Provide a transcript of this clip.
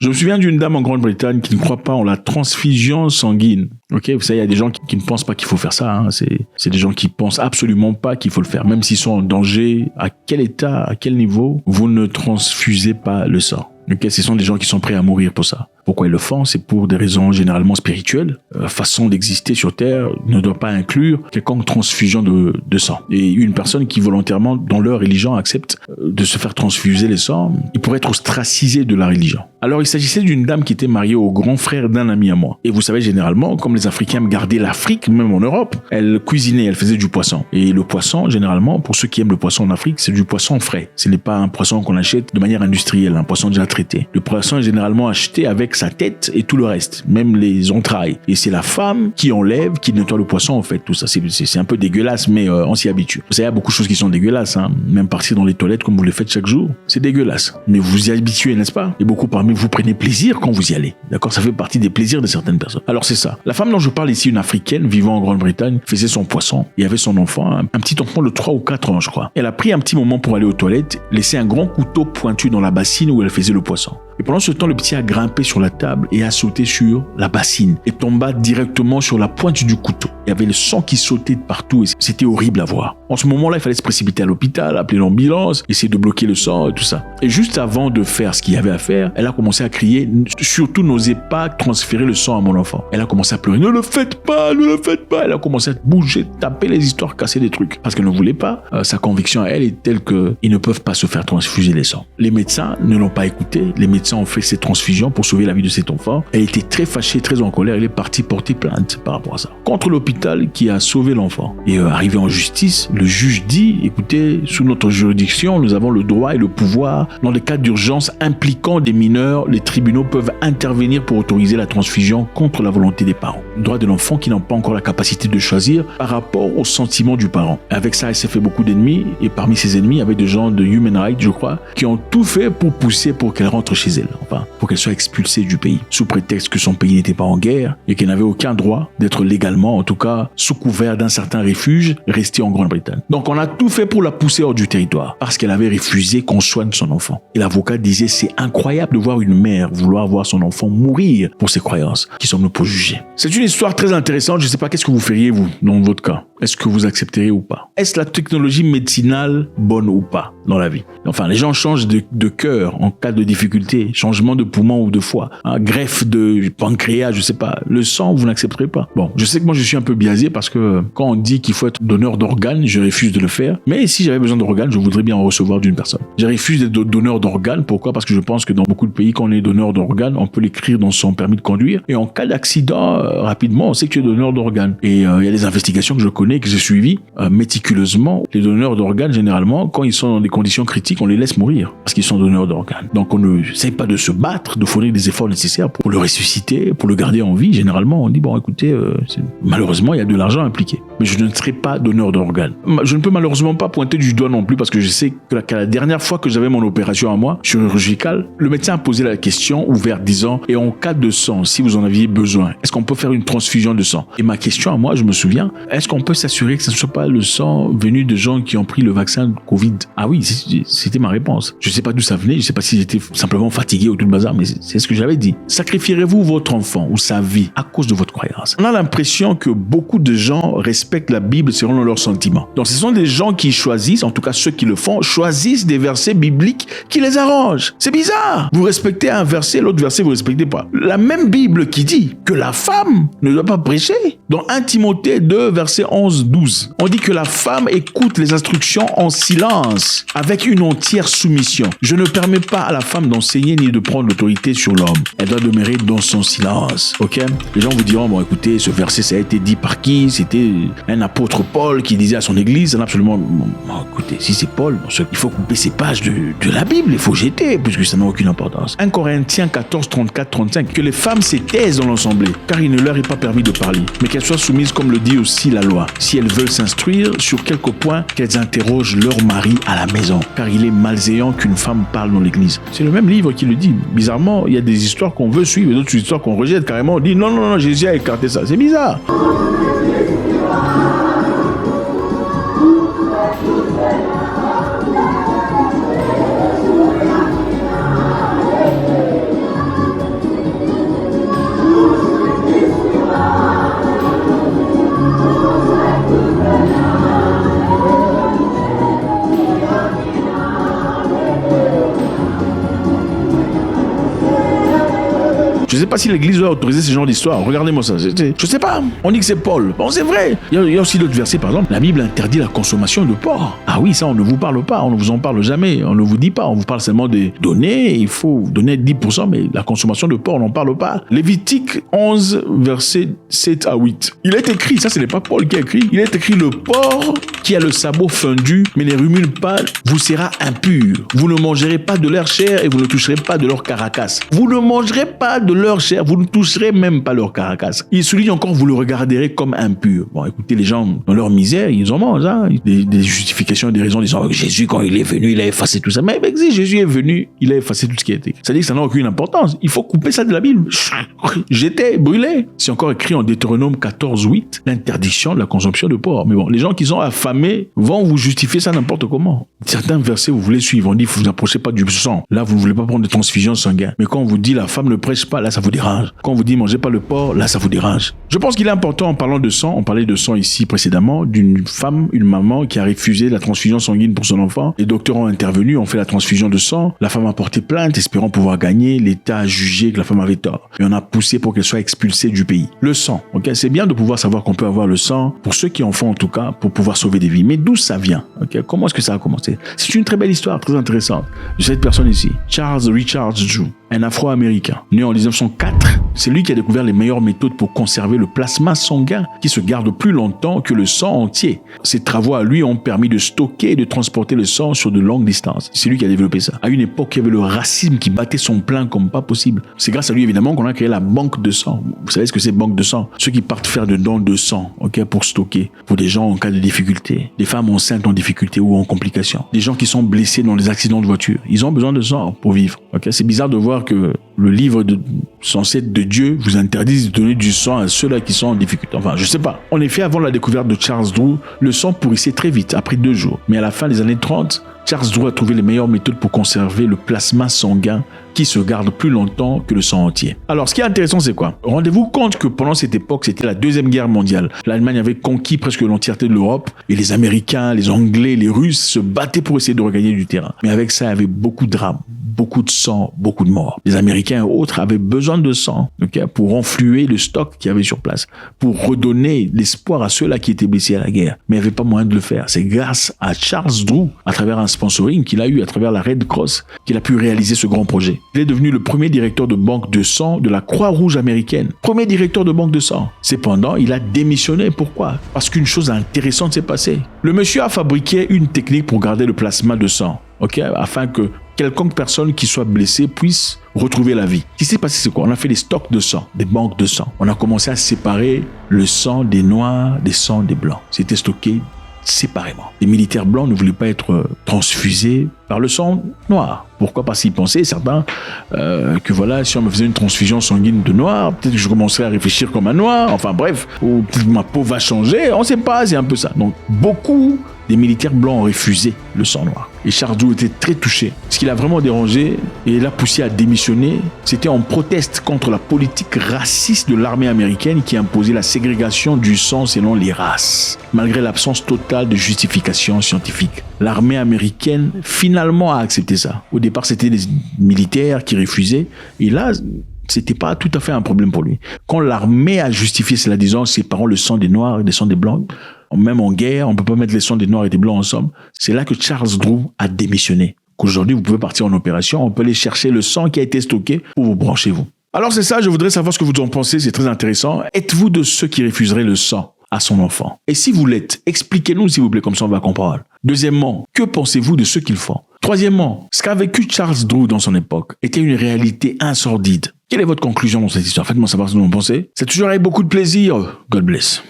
Je me souviens d'une dame en Grande-Bretagne qui ne croit pas en la transfusion sanguine. Ok, vous savez, il y a des gens qui ne pensent pas qu'il faut faire ça. Hein. C'est des gens qui pensent absolument pas qu'il faut le faire. Même s'ils sont en danger, à quel état, à quel niveau, vous ne transfusez pas le sang. Ok, ce sont des gens qui sont prêts à mourir pour ça. Pourquoi ils le font? C'est pour des raisons généralement spirituelles. Façon d'exister sur Terre ne doit pas inclure quelconque transfusion de sang. Et une personne qui volontairement, dans leur religion, accepte de se faire transfuser le sang, il pourrait être ostracisé de la religion. Alors il s'agissait d'une dame qui était mariée au grand frère d'un ami à moi. Et vous savez, généralement, comme les Africains aiment garder l'Afrique, même en Europe, elle cuisinait, elle faisait du poisson. Et le poisson, généralement, pour ceux qui aiment le poisson en Afrique, c'est du poisson frais. Ce n'est pas un poisson qu'on achète de manière industrielle, un poisson déjà traité. Le poisson est généralement acheté avec sa tête et tout le reste, même les entrailles. Et c'est la femme qui enlève, qui nettoie le poisson, en fait, tout ça. C'est un peu dégueulasse, mais on s'y habitue. Vous savez, il y a beaucoup de choses qui sont dégueulasses, hein. Même partir dans les toilettes comme vous le faites chaque jour, c'est dégueulasse. Mais vous y habituez, n'est-ce pas? Et beaucoup parmi vous prenez plaisir quand vous y allez. D'accord? Ça fait partie des plaisirs de certaines personnes. Alors c'est ça. La femme dont je parle ici, une Africaine vivant en Grande-Bretagne, faisait son poisson et avait son enfant, un petit enfant de 3 ou 4 ans, je crois. Elle a pris un petit moment pour aller aux toilettes, laissé un grand couteau pointu dans la bassine où elle faisait le poisson. Et pendant ce temps, le petit a grimpé sur la table et a sauté sur la bassine et tomba directement sur la pointe du couteau. Il y avait le sang qui sautait de partout et c'était horrible à voir. En ce moment-là, il fallait se précipiter à l'hôpital, appeler l'ambulance, essayer de bloquer le sang et tout ça. Et juste avant de faire ce qu'il y avait à faire, elle a commencé à crier « Surtout n'osez pas transférer le sang à mon enfant ». Elle a commencé à pleurer « Ne le faites pas, ne le faites pas ». Elle a commencé à bouger, taper les histoires, casser des trucs. Parce qu'elle ne voulait pas. Sa conviction à elle est telle qu'ils ne peuvent pas se faire transfuser les sangs. Les médecins ne l'ont pas écouté. Les médecins ont fait ces transfusions pour sauver la vie de cet enfant. Elle était très fâchée, très en colère. Elle est partie porter plainte par rapport à ça. Contre l'hôpital qui a sauvé l'enfant. Et arrivé en justice, le juge dit, écoutez, sous notre juridiction, nous avons le droit et le pouvoir. Dans les cas d'urgence impliquant des mineurs, les tribunaux peuvent intervenir pour autoriser la transfusion contre la volonté des parents. Le droit de l'enfant qui n'a pas encore la capacité de choisir par rapport aux sentiments du parent. Avec ça, elle s'est fait beaucoup d'ennemis. Et parmi ses ennemis, il y avait des gens de Human Rights, je crois, qui ont tout fait pour pousser pour qu'elle rentre chez elle. Enfin, pour qu'elle soit expulsée du pays. Sous prétexte que son pays n'était pas en guerre et qu'elle n'avait aucun droit d'être légalement, en tout cas, sous couvert d'un certain refuge, restée en Grande-Bretagne. Donc on a tout fait pour la pousser hors du territoire parce qu'elle avait refusé qu'on soigne son enfant. Et l'avocat disait c'est incroyable de voir une mère vouloir voir son enfant mourir pour ses croyances. Qui sommes-nous pour juger? C'est une histoire très intéressante. Je ne sais pas qu'est-ce que vous feriez vous dans votre cas. Est-ce que vous accepteriez ou pas? Est-ce la technologie médicinale bonne ou pas dans la vie? Enfin, les gens changent de cœur en cas de difficulté, changement de poumon ou de foie, greffe de pancréas, je sais pas. Le sang, vous n'accepterez pas. Bon, je sais que moi je suis un peu biaisé parce que quand on dit qu'il faut être donneur d'organes, je refuse de le faire. Mais si j'avais besoin d'organes, je voudrais bien en recevoir d'une personne. Je refuse d'être donneur d'organes. Pourquoi? Parce que je pense que dans beaucoup de pays, quand on est donneur d'organes, on peut l'écrire dans son permis de conduire. Et en cas d'accident, rapidement, on sait que tu es donneur d'organes. Et il y a des investigations que je connais, que j'ai suivies méticuleusement. Les donneurs d'organes, généralement, quand ils sont dans des conditions critiques, on les laisse mourir parce qu'ils sont donneurs d'organes. Donc on ne essaie pas de se battre, de fournir des efforts nécessaires pour le ressusciter, pour le garder en vie. Généralement, on dit, bon, écoutez, malheureusement, il y a de l'argent impliqué. Mais je ne serai pas donneur d'organes. Je ne peux malheureusement pas pointer du doigt non plus parce que je sais que la dernière fois que j'avais mon opération à moi, chirurgicale, le médecin a posé la question ouverte disant, et en cas de sang, si vous en aviez besoin, est-ce qu'on peut faire une transfusion de sang? Et ma question à moi, je me souviens, est-ce qu'on peut s'assurer que ce ne soit pas le sang venu de gens qui ont pris le vaccin Covid? Ah oui, c'était ma réponse. Je ne sais pas d'où ça venait, je ne sais pas si j'étais simplement fatigué ou tout le bazar, mais c'est ce que j'avais dit. Sacrifierez-vous votre enfant ou sa vie à cause de votre croyance? On a l'impression que beaucoup de gens respectent la Bible selon leurs sentiments. Donc ce sont des gens qui choisissent, en tout cas ceux qui le font, choisissent des versets bibliques qui les arrangent. C'est bizarre. Vous respectez un verset, l'autre verset vous respectez pas. La même Bible qui dit que la femme ne doit pas prêcher. Dans 1 Timothée 2, verset 11-12, on dit que la femme écoute les instructions en silence, avec une entière soumission. Je ne permets pas à la femme d'enseigner ni de prendre l'autorité sur l'homme. Elle doit demeurer dans son silence. Ok? Les gens vous diront, bon écoutez, ce verset ça a été dit par qui? C'était un apôtre Paul qui disait à son église. Absolument, bon, écoutez, si c'est Paul, il faut couper ces pages de la Bible, il faut jeter, puisque ça n'a aucune importance. 1 Corinthiens 14, 34, 35, que les femmes se taisent dans l'assemblée, car il ne leur est pas permis de parler, mais qu'elles soient soumises comme le dit aussi la loi. Si elles veulent s'instruire sur quelques points, qu'elles interrogent leur mari à la maison, car il est malséant qu'une femme parle dans l'église. C'est le même livre qui le dit. Bizarrement, il y a des histoires qu'on veut suivre et d'autres histoires qu'on rejette carrément. On dit non, Jésus a écarté ça. C'est bizarre. Je ne sais pas si l'Église doit autoriser ce genre d'histoire. Regardez-moi ça. Je ne sais pas. On dit que c'est Paul. Bon, c'est vrai. Il y a aussi d'autres versets. Par exemple, la Bible interdit la consommation de porc. Ah oui, ça, on ne vous parle pas. On ne vous en parle jamais. On ne vous dit pas. On vous parle seulement de donner. Il faut donner 10%, mais la consommation de porc, on n'en parle pas. Lévitique 11, versets 7 à 8. Il est écrit, ça, ce n'est pas Paul qui a écrit. Il est écrit, le porc qui a le sabot fendu, mais ne rumine pas, vous sera impur. Vous ne mangerez pas de leur chair et vous ne toucherez pas de leur caracasse. Vous ne mangerez pas de leur chair, vous ne toucherez même pas leur caracasse. Il souligne encore, vous le regarderez comme impur. Bon, écoutez, les gens, dans leur misère, ils en mangent, hein. Des justifications, des raisons disant, Jésus, quand il est venu, il a effacé tout ça. Mais si Jésus est venu, il a effacé tout ce qui a été. Ça dit que ça n'a aucune importance. Il faut couper ça de la Bible. J'étais brûlé. C'est encore écrit en Deutéronome 14, 8, l'interdiction de la consommation de porc. Mais bon, les gens qui sont affamés vont vous justifier ça n'importe comment. Certains versets, vous voulez suivre. On dit, vous n'approchez pas du sang. Là, vous ne voulez pas prendre de transfusion sanguine. Mais quand on vous dit, la femme ne prêche pas, là, ça vous dérange. Quand on vous dit, mangez pas le porc, là, ça vous dérange. Je pense qu'il est important, en parlant de sang, on parlait de sang ici précédemment, d'une femme, une maman qui a refusé la transfusion sanguine pour son enfant. Les docteurs ont intervenu, ont fait la transfusion de sang. La femme a porté plainte, espérant pouvoir gagner. L'État a jugé que la femme avait tort. Et on a poussé pour qu'elle soit expulsée du pays. Le sang, ok, c'est bien de pouvoir savoir qu'on peut avoir le sang, pour ceux qui en font en tout cas, pour pouvoir sauver des vies. Mais d'où ça vient, ok? Comment est-ce que ça a commencé? C'est une très belle histoire, très intéressante, de cette personne ici, Charles Richard Drew, un Afro-Américain, né en 1904. C'est lui qui a découvert les meilleures méthodes pour conserver le plasma sanguin, qui se garde plus longtemps que le sang entier. Ses travaux à lui ont permis de stocker et de transporter le sang sur de longues distances. C'est lui qui a développé ça. À une époque, il y avait le racisme qui battait son plein comme pas possible. C'est grâce à lui, évidemment, qu'on a créé la banque de sang. Vous savez ce que c'est, banque de sang? Ceux qui partent faire de dons de sang, ok, pour stocker, pour des gens en cas de difficulté, des femmes enceintes en difficulté ou en complications, des gens qui sont blessés dans les accidents de voiture. Ils ont besoin de sang pour vivre. Ok, c'est bizarre de voir que le livre censé être de Dieu vous interdise de donner du sang à ceux-là qui sont en difficulté. Enfin, je sais pas. En effet, avant la découverte de Charles Drew, le sang pourrissait très vite, après 2 jours. Mais à la fin des années 30, Charles Drew a trouvé les meilleures méthodes pour conserver le plasma sanguin qui se garde plus longtemps que le sang entier. Alors, ce qui est intéressant, c'est quoi? Rendez-vous compte que pendant cette époque, c'était la Deuxième Guerre mondiale. L'Allemagne avait conquis presque l'entièreté de l'Europe et les Américains, les Anglais, les Russes se battaient pour essayer de regagner du terrain. Mais avec ça, il y avait beaucoup de drames, beaucoup de sang, beaucoup de morts. Les Américains et autres avaient besoin de sang, okay, pour renflouer le stock qu'il y avait sur place, pour redonner l'espoir à ceux-là qui étaient blessés à la guerre. Mais il n'y avait pas moyen de le faire. C'est grâce à Charles Drew, à travers un sponsoring qu'il a eu, à travers la Red Cross, qu'il a pu réaliser ce grand projet. Il est devenu le premier directeur de banque de sang de la Croix-Rouge américaine. Premier directeur de banque de sang. Cependant, il a démissionné. Pourquoi? Parce qu'une chose intéressante s'est passée. Le monsieur a fabriqué une technique pour garder le plasma de sang, ok, afin que quelconque personne qui soit blessée puisse retrouver la vie. Ce qui s'est passé, c'est quoi? On a fait des stocks de sang, des banques de sang. On a commencé à séparer le sang des noirs, des sangs des blancs. C'était stocké séparément. Les militaires blancs ne voulaient pas être transfusés par le sang noir. Pourquoi? Parce qu'ils pensaient, certains, que voilà, si on me faisait une transfusion sanguine de noir, peut-être que je commencerais à réfléchir comme un noir, enfin bref, ou peut-être ma peau va changer, on ne sait pas, c'est un peu ça. Donc, beaucoup des militaires blancs ont refusé le sang noir. Et Charles Drew était très touché. Ce qui l'a vraiment dérangé et l'a poussé à démissionner, c'était en proteste contre la politique raciste de l'armée américaine qui imposait la ségrégation du sang selon les races. Malgré l'absence totale de justification scientifique, l'armée américaine finalement a accepté ça. Au départ, c'était les militaires qui refusaient. Et là, c'était pas tout à fait un problème pour lui. Quand l'armée a justifié cela, disant séparons le sang des noirs et le sang des blancs, même en guerre, on peut pas mettre les sangs des noirs et des blancs ensemble. C'est là que Charles Drew a démissionné. Qu'aujourd'hui, vous pouvez partir en opération, on peut aller chercher le sang qui a été stocké pour vous brancher vous. Alors c'est ça, je voudrais savoir ce que vous en pensez, c'est très intéressant. Êtes-vous de ceux qui refuseraient le sang à son enfant? Et si vous l'êtes, expliquez-nous s'il vous plaît, comme ça on va comprendre. Deuxièmement, que pensez-vous de ceux qui le font? Troisièmement, ce qu'a vécu Charles Drew dans son époque était une réalité insordide. Quelle est votre conclusion dans cette histoire? Faites-moi savoir ce que vous en pensez. C'est toujours avec beaucoup de plaisir. God bless.